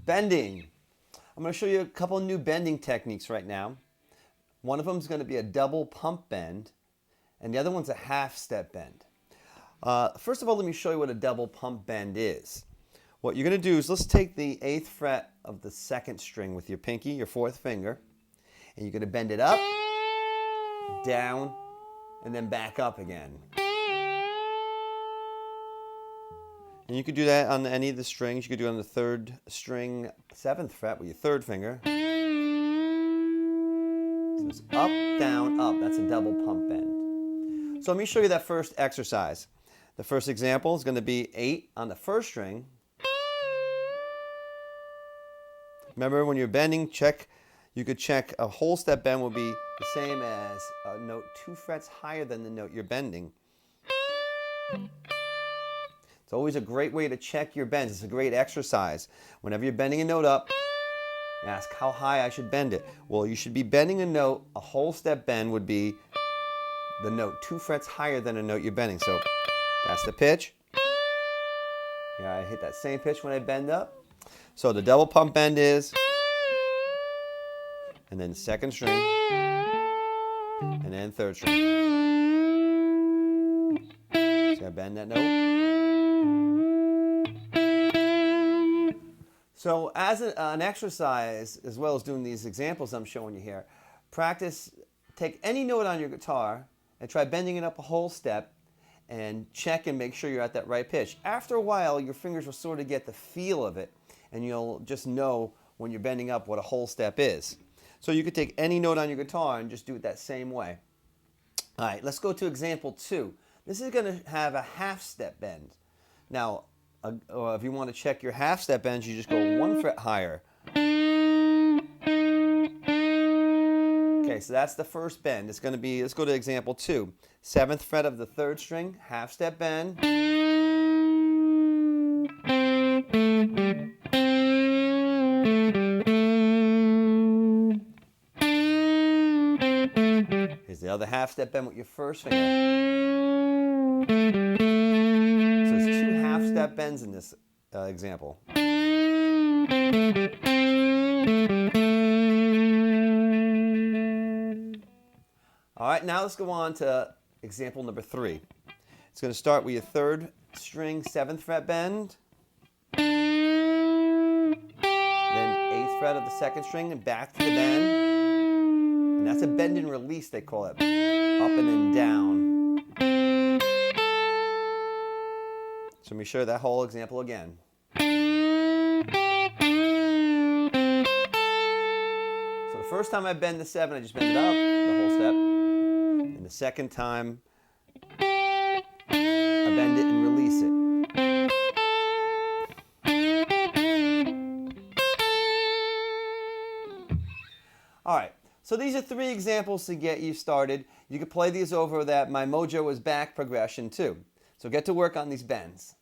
Bending. I'm going to show you a couple of new bending techniques right now. One of them is going to be a double pump bend, and the other one's a half step bend. First of all, let me show you what a double pump bend is. What you're going to do is, let's take the 8th fret of the 2nd string with your pinky, your 4th finger, and you're going to bend it up, down, and then back up again. And you could do that on any of the strings. You could do it on the 3rd string, 7th fret with your 3rd finger. So it's up, down, up. That's a double pump bend. So let me show you that first exercise. The first example is going to be 8 on the 1st string. Remember, when you're bending, you could check a whole step bend will be the same as a note 2 frets higher than the note you're bending. It's always a great way to check your bends. It's a great exercise. Whenever you're bending a note up, you ask how high I should bend it. Well, you should be bending a note. A whole step bend would be the note 2 frets higher than a note you're bending. So that's the pitch. Yeah, I hit that same pitch when I bend up. So the double pump bend is, and then 2nd string, and then 3rd string. So I bend that note. So as an exercise, as well as doing these examples I'm showing you here, practice, take any note on your guitar and try bending it up a whole step and check and make sure you're at that right pitch. After a while, your fingers will sort of get the feel of it, and you'll just know when you're bending up what a whole step is. So you could take any note on your guitar and just do it that same way. All right, let's go to example 2. This is going to have a half step bend. Now, if you want to check your half step bends, you just go 1 fret higher. Okay, so that's the first bend. It's going to be, let's go to example 2. 7th fret of the 3rd string, half step bend. Here's the other half step bend with your 1st finger. So there's 2 half step bends in this example. All right, now let's go on to example number 3. It's going to start with your 3rd string, 7th fret bend, then 8th fret of the 2nd string, and back to the bend. And that's a bend and release, they call it. Up and then down. So let me show you that whole example again. So the first time I bend the 7, I just bend it up, the whole step. And the second time, I bend it and release it. All right, so these are 3 examples to get you started. You can play these over that My Mojo Is Back progression too. So get to work on these bends.